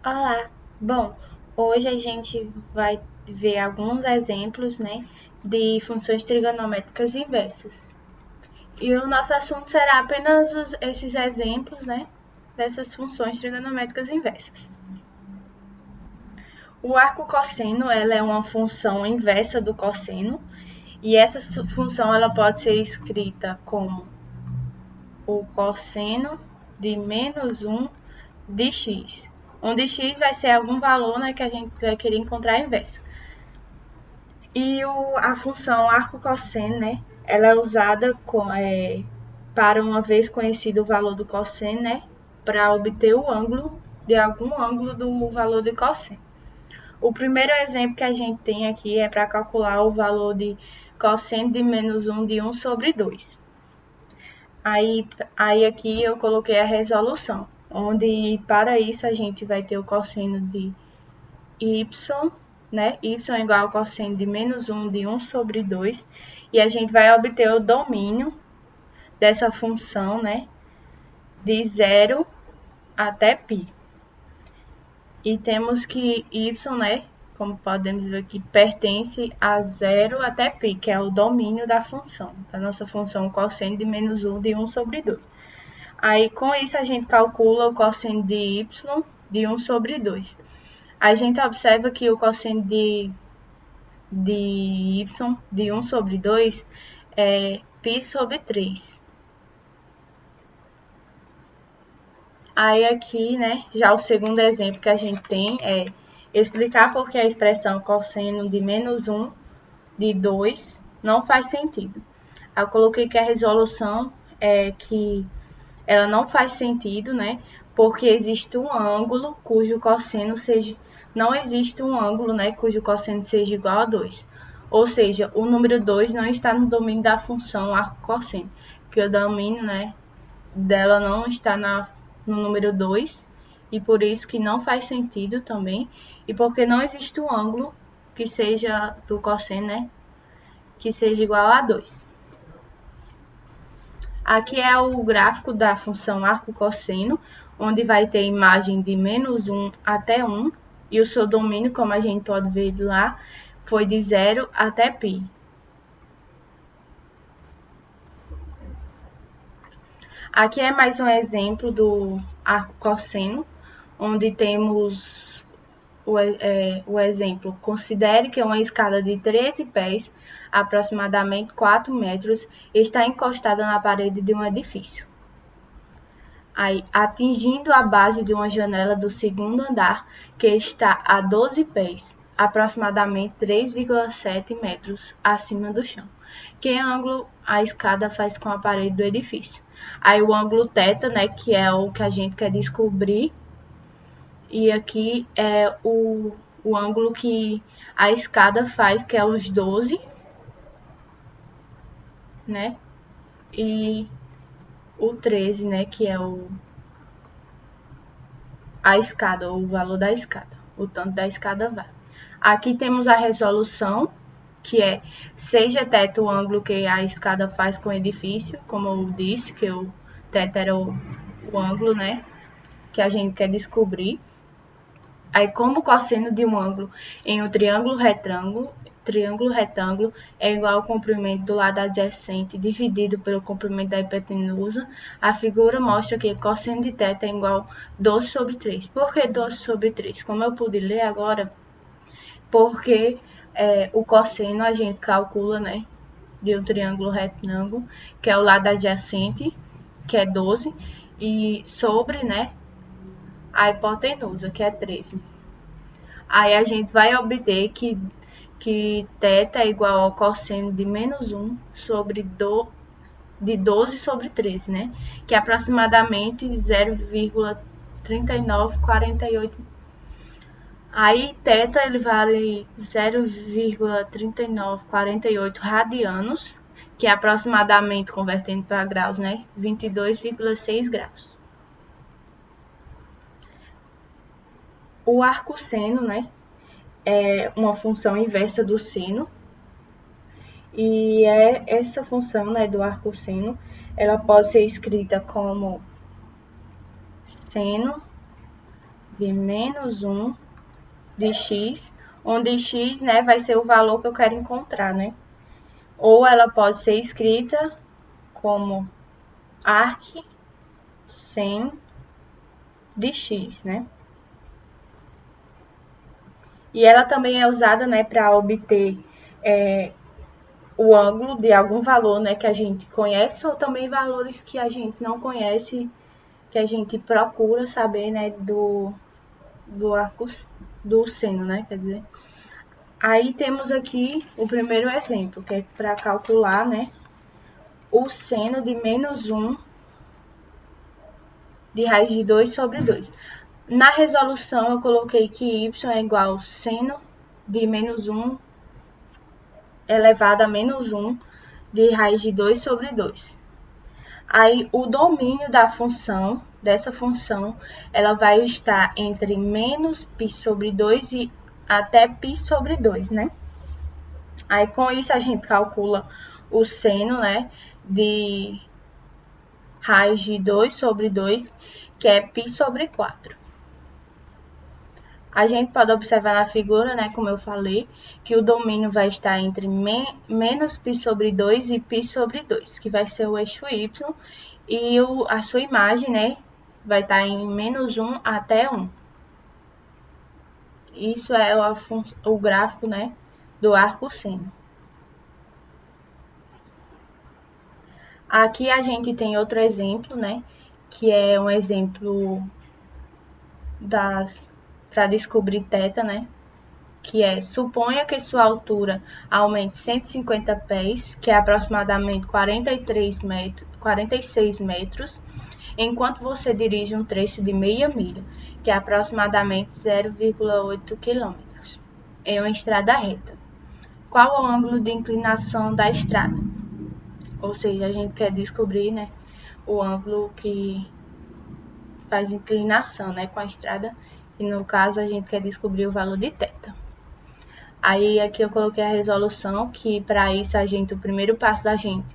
Olá! Bom, hoje a gente vai ver alguns exemplos, né, de funções trigonométricas inversas. E o nosso assunto será apenas esses exemplos, né, dessas funções trigonométricas inversas. O arco cosseno, ela é uma função inversa do cosseno, e essa função ela pode ser escrita como o cosseno de menos 1 de x, onde x vai ser algum valor, né, que a gente vai querer encontrar a inversa. E a função arco-cosseno, né, ela é usada para uma vez conhecido o valor do cosseno, né, para obter o ângulo de algum ângulo do valor de cosseno. O primeiro exemplo que a gente tem aqui é para calcular o valor de cosseno de menos 1 de 1 sobre 2. Aí aqui eu coloquei a resolução, onde para isso a gente vai ter o cosseno de y, né? Y é igual ao cosseno de menos 1 de 1 sobre 2. E a gente vai obter o domínio dessa função, né? De 0 até π. E temos que y, né? Como podemos ver aqui, pertence a 0 até π, que é o domínio da função. Da nossa função cosseno de menos 1 de 1 sobre 2. Aí, com isso, a gente calcula o cosseno de y de 1 sobre 2. A gente observa que o cosseno de y de 1 sobre 2 é π sobre 3. Aí aqui, né, já o segundo exemplo que a gente tem é explicar por que a expressão cosseno de menos 1 de 2 não faz sentido. Eu coloquei que a resolução é que ela não faz sentido, né, porque existe um ângulo cujo cosseno seja... Não existe um ângulo, né, cujo cosseno seja igual a 2. Ou seja, o número 2 não está no domínio da função arco-cosseno, que o domínio, né, dela não está no número 2, e por isso que não faz sentido também, e porque não existe um ângulo que seja do cosseno, né, que seja igual a 2. Aqui é o gráfico da função arco-cosseno, onde vai ter imagem de menos 1 até 1, e o seu domínio, como a gente pode ver lá, foi de 0 até π. Aqui é mais um exemplo do arco cosseno, onde temos o exemplo. Considere que uma escada de 13 pés, aproximadamente 4 metros, está encostada na parede de um edifício. Aí, atingindo a base de uma janela do segundo andar, que está a 12 pés, aproximadamente 3,7 metros acima do chão. Que ângulo a escada faz com a parede do edifício? Aí o ângulo θ, né, que é o que a gente quer descobrir, e aqui é o ângulo que a escada faz, que é os 12, né, e o 13, né, que é a escada, o valor da escada, o tanto da escada vale. Aqui temos a resolução, que é seja θ o ângulo que a escada faz com o edifício, como eu disse, que o θ era o ângulo, né, que a gente quer descobrir. Aí, como o cosseno de um ângulo em um triângulo retângulo é igual ao comprimento do lado adjacente dividido pelo comprimento da hipotenusa, a figura mostra que cosseno de θ é igual a 12 sobre 3. Por que 12 sobre 3? Como eu pude ler agora, porque o cosseno a gente calcula, né, de um triângulo retângulo, que é o lado adjacente, que é 12, e sobre, né, a hipotenusa, que é 13. Aí a gente vai obter que θ é igual ao cosseno de menos 1 sobre de 12 sobre 13, né? Que é aproximadamente 0,3948. Aí θ ele vale 0,3948 radianos, que é aproximadamente, convertendo para graus, né? 22,6 graus. O arcosseno, né, é uma função inversa do seno, e essa função, né, do arcosseno, ela pode ser escrita como seno de menos 1 de x, onde x, né, vai ser o valor que eu quero encontrar, né? Ou ela pode ser escrita como arc sen de x, né? E ela também é usada, né, para obter o ângulo de algum valor, né, que a gente conhece, ou também valores que a gente não conhece, que a gente procura saber, né, do arco do seno, né, quer dizer. Aí temos aqui o primeiro exemplo, que é para calcular, né, o seno de menos 1 de raiz de 2 sobre 2. Na resolução, eu coloquei que y é igual ao seno de menos 1 elevado a menos 1 de raiz de 2 sobre 2. Aí, o domínio dessa função, ela vai estar entre menos π sobre 2 e até π sobre 2, né? Aí, com isso, a gente calcula o seno, né, de raiz de 2 sobre 2, que é π sobre 4. A gente pode observar na figura, né, como eu falei, que o domínio vai estar entre menos π sobre 2 e π sobre 2, que vai ser o eixo y, e a sua imagem, né, vai estar em menos 1 até 1. Isso é o gráfico, né, do arco seno. Aqui a gente tem outro exemplo, né, que é um exemplo para descobrir θ, né, que é: suponha que sua altura aumente 150 pés, que é aproximadamente 46 metros, enquanto você dirige um trecho de meia milha, que é aproximadamente 0,8 km, em uma estrada reta. Qual o ângulo de inclinação da estrada? Ou seja, a gente quer descobrir, né, o ângulo que faz inclinação, né, com a estrada, e no caso a gente quer descobrir o valor de θ. Aí aqui eu coloquei a resolução, que para isso o primeiro passo da gente,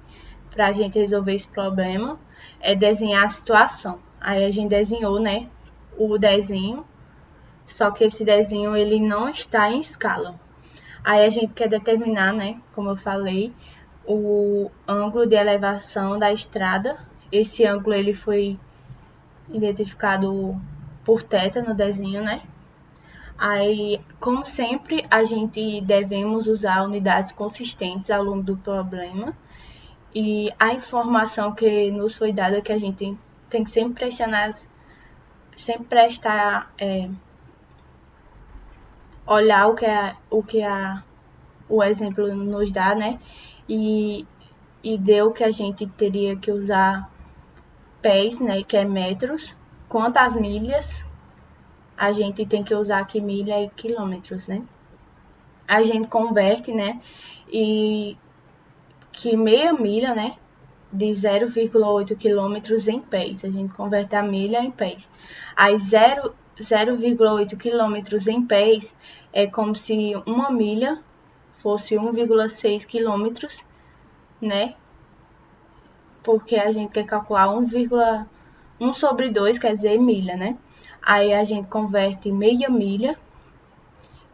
para a gente resolver esse problema, é desenhar a situação. Aí a gente desenhou, né, o desenho, só que esse desenho ele não está em escala. Aí a gente quer determinar, né, como eu falei, o ângulo de elevação da estrada. Esse ângulo ele foi identificado por θ no desenho, né? Aí, como sempre, a gente devemos usar unidades consistentes ao longo do problema. E a informação que nos foi dada, que a gente tem que sempre prestar, olhar o exemplo nos dá, né? E deu que a gente teria que usar pés, né? Que é metros. Quantas milhas? A gente tem que usar aqui milha e quilômetros, né? A gente converte, né? E que meia milha, né? De 0,8 quilômetros em pés. A gente converte a milha em pés. Aí 0,8 quilômetros em pés é como se uma milha fosse 1,6 quilômetros, né? Porque a gente quer calcular 1 sobre 2, quer dizer milha, né? Aí a gente converte meia milha,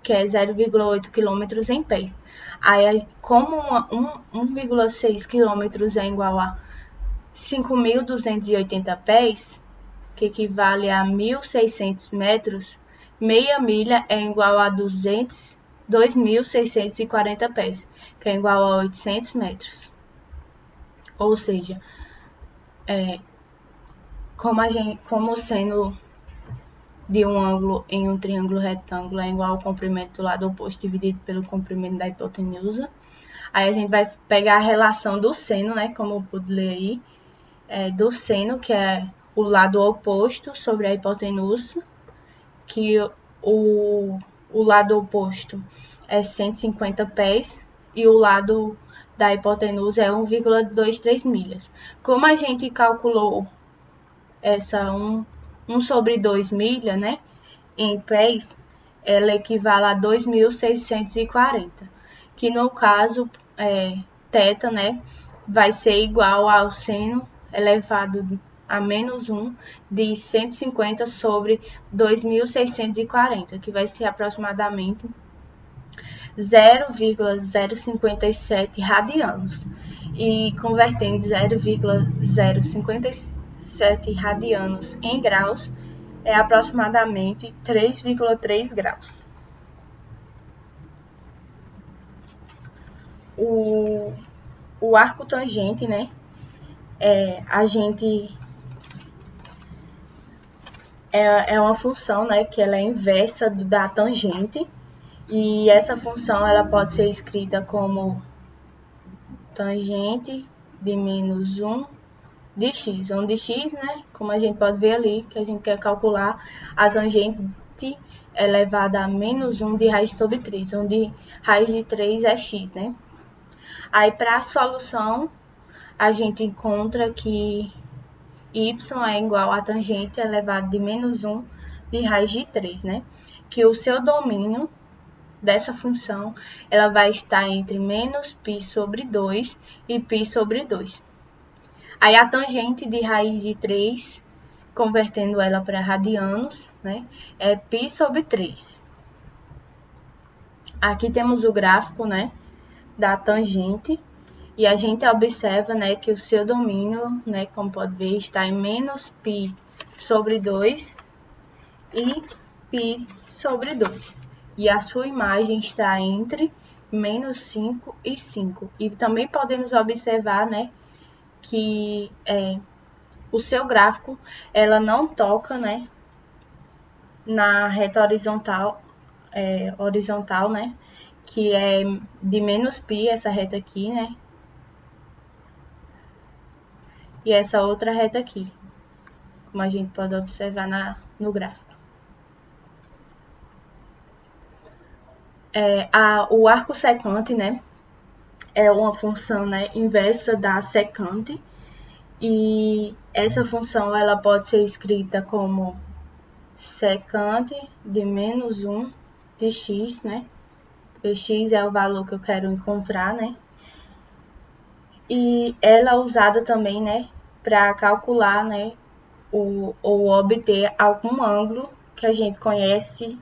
que é 0,8 quilômetros em pés. Aí, como 1,6 quilômetros é igual a 5.280 pés, que equivale a 1.600 metros, meia milha é igual a 2.640 pés, que é igual a 800 metros. Ou seja, como seno de um ângulo em um triângulo retângulo é igual ao comprimento do lado oposto dividido pelo comprimento da hipotenusa. Aí a gente vai pegar a relação do seno, né, como eu pude ler aí, do seno, que é o lado oposto sobre a hipotenusa, que o lado oposto é 150 pés e o lado da hipotenusa é 1,23 milhas. Como a gente calculou essa 1 sobre 2 milha, né, em pés, ela equivale a 2.640, que no caso, θ, né, vai ser igual ao seno elevado a menos 1 de 150 sobre 2.640, que vai ser aproximadamente 0,057 radianos. E convertendo 0,057 radianos em graus, é aproximadamente 3,3 graus. O arco tangente, né? A gente é uma função, né, que ela é inversa da tangente, e essa função ela pode ser escrita como tangente de menos 1 de x, onde x, né, como a gente pode ver ali, que a gente quer calcular a tangente elevada a menos 1 de raiz sobre 3, onde raiz de 3 é x, né. Aí, para a solução, a gente encontra que y é igual a tangente elevado de menos 1 de raiz de 3, né? Que o seu domínio dessa função, ela vai estar entre menos π sobre 2 e π sobre 2. Aí a tangente de raiz de 3, convertendo ela para radianos, né? É π sobre 3. Aqui temos o gráfico, né? Da tangente. E a gente observa, né, que o seu domínio, né, como pode ver, está em menos π sobre 2 e π sobre 2. E a sua imagem está entre menos 5 e 5. E também podemos observar, né, que o seu gráfico, ela não toca, né, na reta horizontal, né, que é de menos π, essa reta aqui, né, e essa outra reta aqui, como a gente pode observar no gráfico. O arco secante, né, é uma função, né, inversa da secante, e essa função ela pode ser escrita como secante de menos 1 de x, né, porque x é o valor que eu quero encontrar, né, e ela é usada também, né, para calcular, né, ou obter algum ângulo que a gente conhece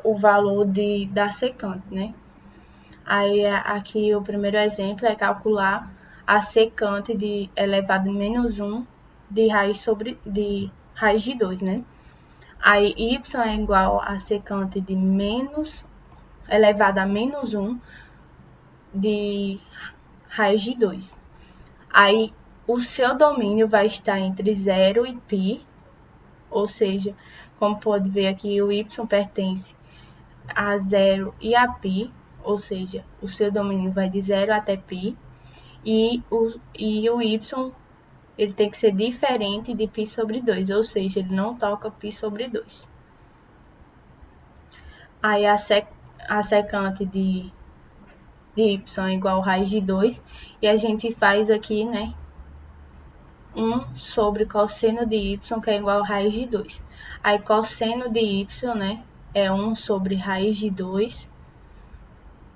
o valor da secante, né. Aí aqui o primeiro exemplo é calcular a secante de elevado a menos 1 de raiz de 2, né. Aí y é igual a secante de menos elevado a menos 1 de raiz de 2. Aí o seu domínio vai estar entre 0 e π, ou seja, como pode ver aqui, o y pertence a 0 e a π, ou seja, o seu domínio vai de 0 até π, e o y ele tem que ser diferente de π sobre 2, ou seja, ele não toca π sobre 2. Aí a secante de y é igual a raiz de 2, e a gente faz aqui, né, 1 sobre cosseno de y, que é igual a raiz de 2. Aí cosseno de y, né, é 1 sobre raiz de 2,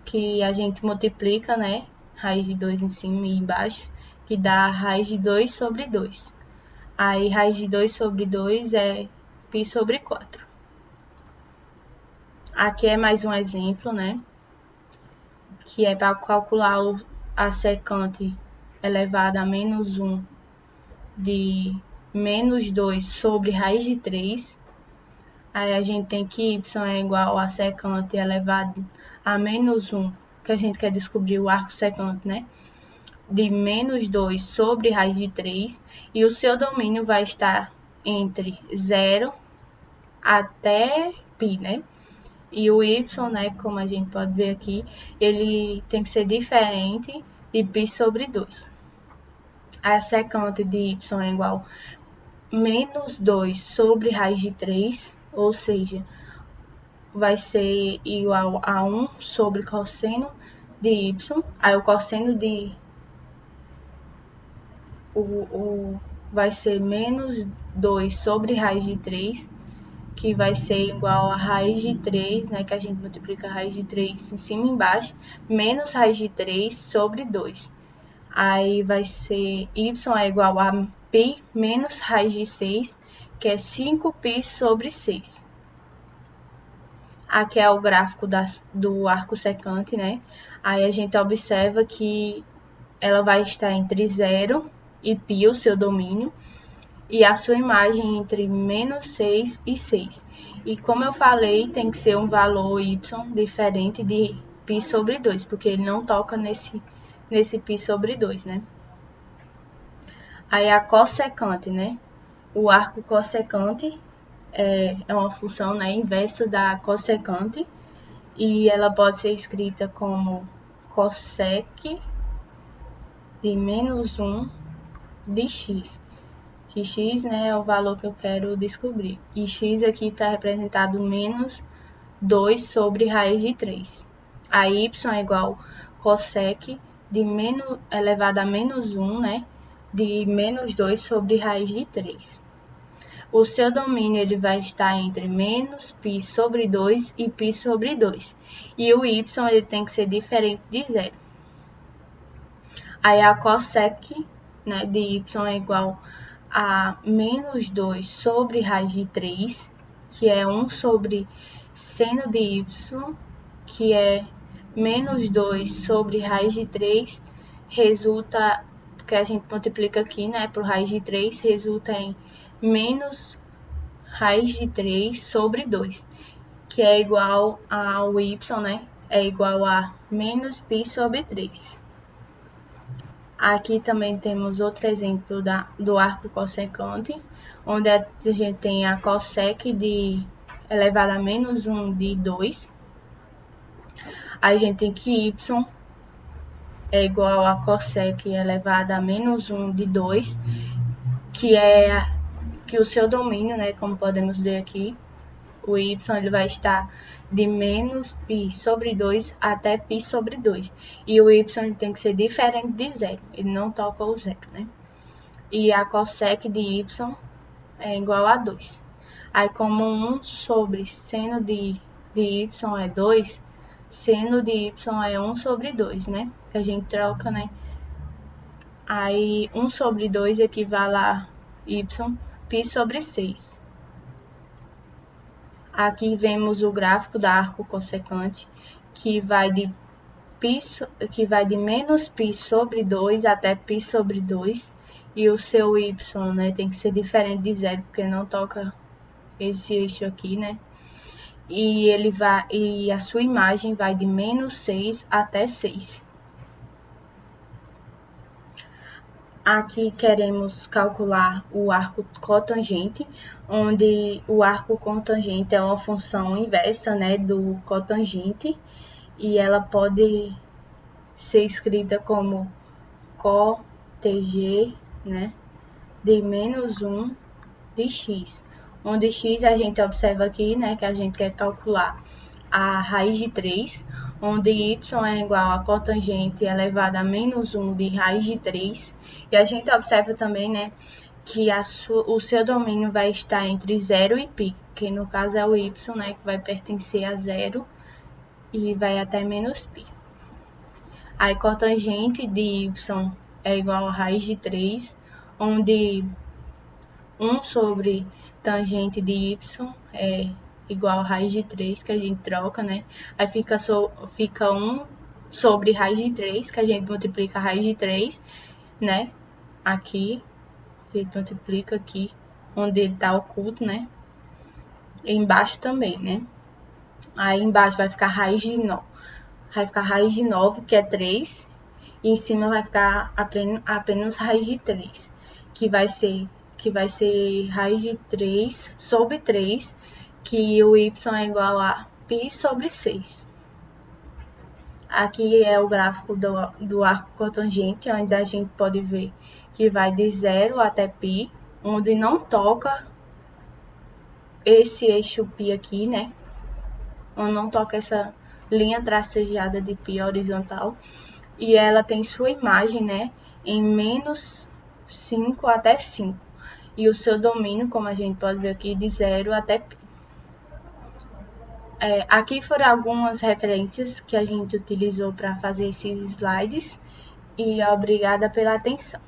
que a gente multiplica, né, raiz de 2 em cima e embaixo, que dá raiz de 2 sobre 2. Aí raiz de 2 sobre 2 é π sobre 4. Aqui é mais um exemplo, né, que é para calcular a secante elevada a menos 1 de menos 2 sobre raiz de 3. Aí a gente tem que y é igual a secante elevado a menos 1, que a gente quer descobrir o arco secante, né? De menos 2 sobre raiz de 3. E o seu domínio vai estar entre 0 até π, né? E o y, né, como a gente pode ver aqui, ele tem que ser diferente de π sobre 2. A secante de y é igual a menos 2 sobre raiz de 3, ou seja, vai ser igual a 1 sobre cosseno de y. Aí o cosseno de vai ser menos 2 sobre raiz de 3, que vai ser igual a raiz de 3, né, que a gente multiplica a raiz de 3 em cima e embaixo, menos raiz de 3 sobre 2. Aí vai ser y é igual a π menos raiz de 6, que é 5π sobre 6. Aqui é o gráfico do arco secante, né? Aí a gente observa que ela vai estar entre 0 e π, o seu domínio, e a sua imagem entre menos 6 e 6. E como eu falei, tem que ser um valor y diferente de π sobre 2, porque ele não toca nesse π sobre 2, né? Aí a cossecante, né? O arco cossecante é uma função, né, inversa da cossecante, e ela pode ser escrita como cossec de menos 1 de x. Que x, né, é o valor que eu quero descobrir. E x aqui está representado menos 2 sobre raiz de 3. A y é igual cossec de menos, elevado a menos 1, né, de menos 2 sobre raiz de 3. O seu domínio ele vai estar entre menos π sobre 2 e π sobre 2. E o y ele tem que ser diferente de 0. Aí a cossec, né, de y é igual a menos 2 sobre raiz de 3, que é 1 sobre seno de y, que é menos 2 sobre raiz de 3, resulta, que a gente multiplica aqui, né, por raiz de 3, resulta em menos raiz de 3 sobre 2, que é igual ao y, né, é igual a menos π sobre 3. Aqui também temos outro exemplo do arco cossecante, onde a gente tem a cossec de elevado a menos 1 de 2. Aí a gente tem que y é igual a cossec elevado a menos 1 de 2, que o seu domínio, né, como podemos ver aqui, o y ele vai estar de menos π sobre 2 até π sobre 2. E o y tem que ser diferente de 0, ele não toca o 0, né? E a cossec de y é igual a 2. Aí, como 1 sobre seno de y é 2, seno de y é 1 sobre 2, né? Que a gente troca, né? Aí, 1 sobre 2 equivale a y, π sobre 6. Aqui vemos o gráfico da arco cossecante, que vai de menos π sobre 2 até π sobre 2, e o seu y, né, tem que ser diferente de 0, porque não toca esse eixo aqui, né? E a sua imagem vai de menos 6 até 6. Aqui queremos calcular o arco cotangente, onde o arco cotangente é uma função inversa, né, do cotangente, e ela pode ser escrita como cotg, né, de menos 1 de x, onde x a gente observa aqui, né, que a gente quer calcular a raiz de 3, onde y é igual a cotangente elevado a menos 1 de raiz de 3, e a gente observa também, né, que o seu domínio vai estar entre 0 e π, que no caso é o y, né, que vai pertencer a 0 e vai até menos π. Aí cotangente de y é igual a raiz de 3, onde 1 sobre tangente de y é igual a raiz de 3, que a gente troca, né? Aí fica 1 sobre raiz de 3, que a gente multiplica a raiz de 3, né? Aqui, a gente multiplica aqui, onde ele tá oculto, né? E embaixo também, né? Aí embaixo vai ficar raiz de 9, que é 3, e em cima vai ficar apenas raiz de 3, que vai ser raiz de 3 sobre 3, que o y é igual a π sobre 6. Aqui é o gráfico do arco cotangente, onde a gente pode ver que vai de 0 até π, onde não toca esse eixo π aqui, né? Onde não toca essa linha tracejada de π horizontal. E ela tem sua imagem, né, em menos 5 até 5. E o seu domínio, como a gente pode ver aqui, de 0 até π. Aqui foram algumas referências que a gente utilizou para fazer esses slides, e obrigada pela atenção.